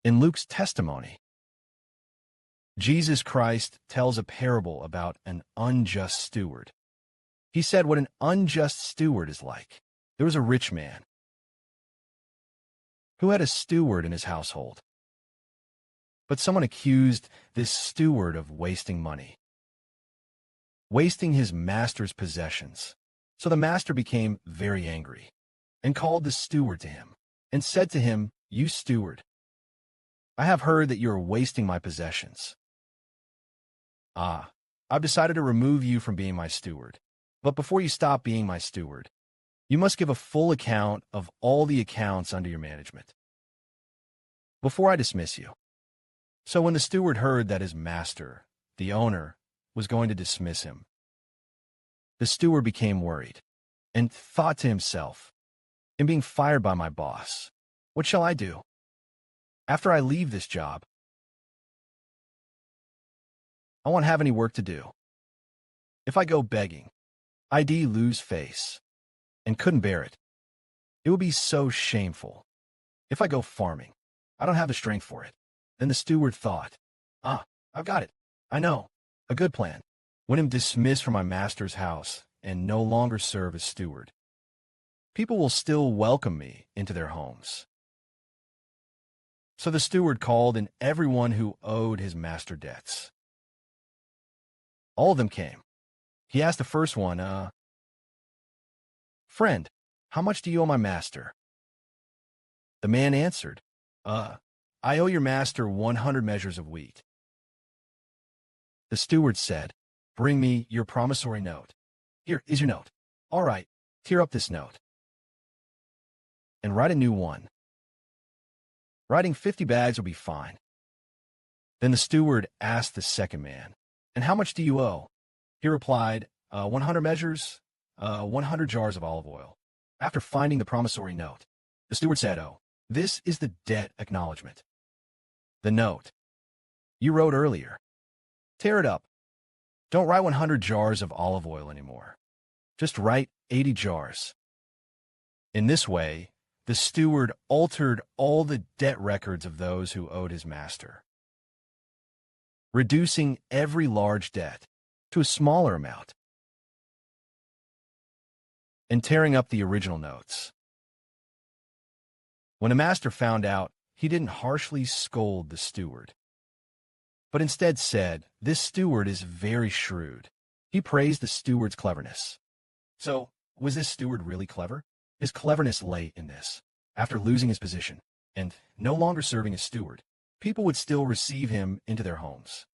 In Luke's testimony, Jesus Christ tells a parable about an unjust steward. He said what an unjust steward is like. There was a rich man who had a steward in his household. But someone accused this steward of wasting money, wasting his master's possessions. So the master became very angry and called the steward to him and said to him, "You steward, I have heard that you are wasting my possessions. I've decided to remove you from being my steward. But before you stop being my steward, you must give a full account of all the accounts under your management before I dismiss you." So when the steward heard that his master, the owner, was going to dismiss him, the steward became worried and thought to himself, "I'm being fired by my boss. What shall I do? After I leave this job, I won't have any work to do. If I go begging, I'd lose face and couldn't bear it. It would be so shameful. If I go farming, I don't have the strength for it." Then the steward thought, "I've got it. I know. A good plan. When I'm dismissed from my master's house and no longer serve as steward, people will still welcome me into their homes." So the steward called in everyone who owed his master debts. All of them came. He asked the first one, "Friend, how much do you owe my master?" The man answered, "I owe your master 100 measures of wheat." The steward said, "Bring me your promissory note. Here is your note. All right, tear up this note and write a new one. Writing 50 bags will be fine." Then the steward asked the second man, "And how much do you owe?" He replied, 100 measures, 100 jars of olive oil." After finding the promissory note, the steward said, "Oh, this is the debt acknowledgement. The note you wrote earlier. Tear it up. Don't write 100 jars of olive oil anymore. Just write 80 jars." In this way, the steward altered all the debt records of those who owed his master, reducing every large debt to a smaller amount and tearing up the original notes. When the master found out, he didn't harshly scold the steward, but instead said, "This steward is very shrewd." He praised the steward's cleverness. So, was this steward really clever? His cleverness lay in this. After losing his position and no longer serving as steward, people would still receive him into their homes.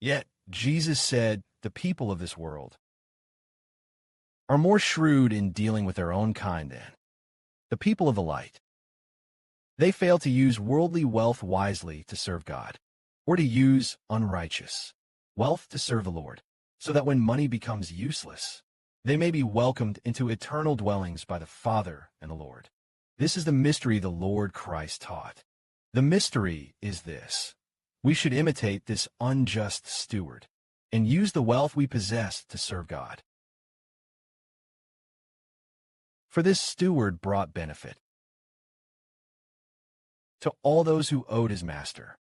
Yet, Jesus said the people of this world are more shrewd in dealing with their own kind than the people of the light. They fail to use worldly wealth wisely to serve God, or to use unrighteous wealth to serve the Lord, so that when money becomes useless, they may be welcomed into eternal dwellings by the Father and the Lord. This is the mystery the Lord Christ taught. The mystery is this: we should imitate this unjust steward and use the wealth we possess to serve God. For this steward brought benefit to all those who owed his master.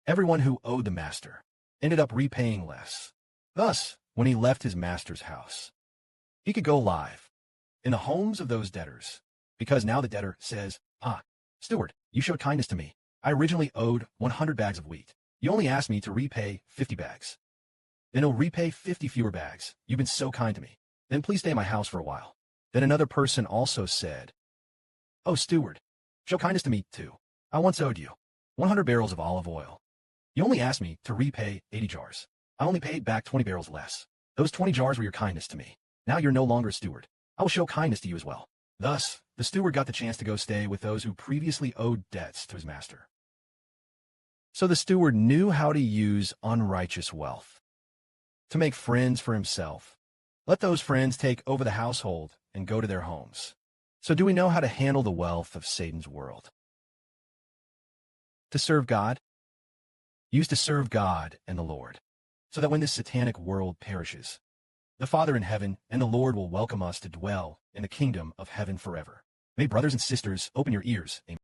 Everyone who owed the master ended up repaying less. Thus, when he left his master's house, he could go live in the homes of those debtors, because now the debtor says, "Steward, you showed kindness to me. I originally owed 100 bags of wheat. You only asked me to repay 50 bags. Then he'll repay 50 fewer bags. You've been so kind to me. Then please stay in my house for a while." Then another person also said, "Oh, steward, show kindness to me too. I once owed you 100 barrels of olive oil. You only asked me to repay 80 jars. I only paid back 20 barrels less. Those 20 jars were your kindness to me. Now you're no longer a steward. I will show kindness to you as well." Thus, the steward got the chance to go stay with those who previously owed debts to his master. So the steward knew how to use unrighteous wealth to make friends for himself. Let those friends take over the household and go to their homes. So do we know how to handle the wealth of Satan's world? To serve God? Use to serve God and the Lord, so that when this satanic world perishes, the Father in heaven and the Lord will welcome us to dwell in the kingdom of heaven forever. May brothers and sisters open your ears. Amen.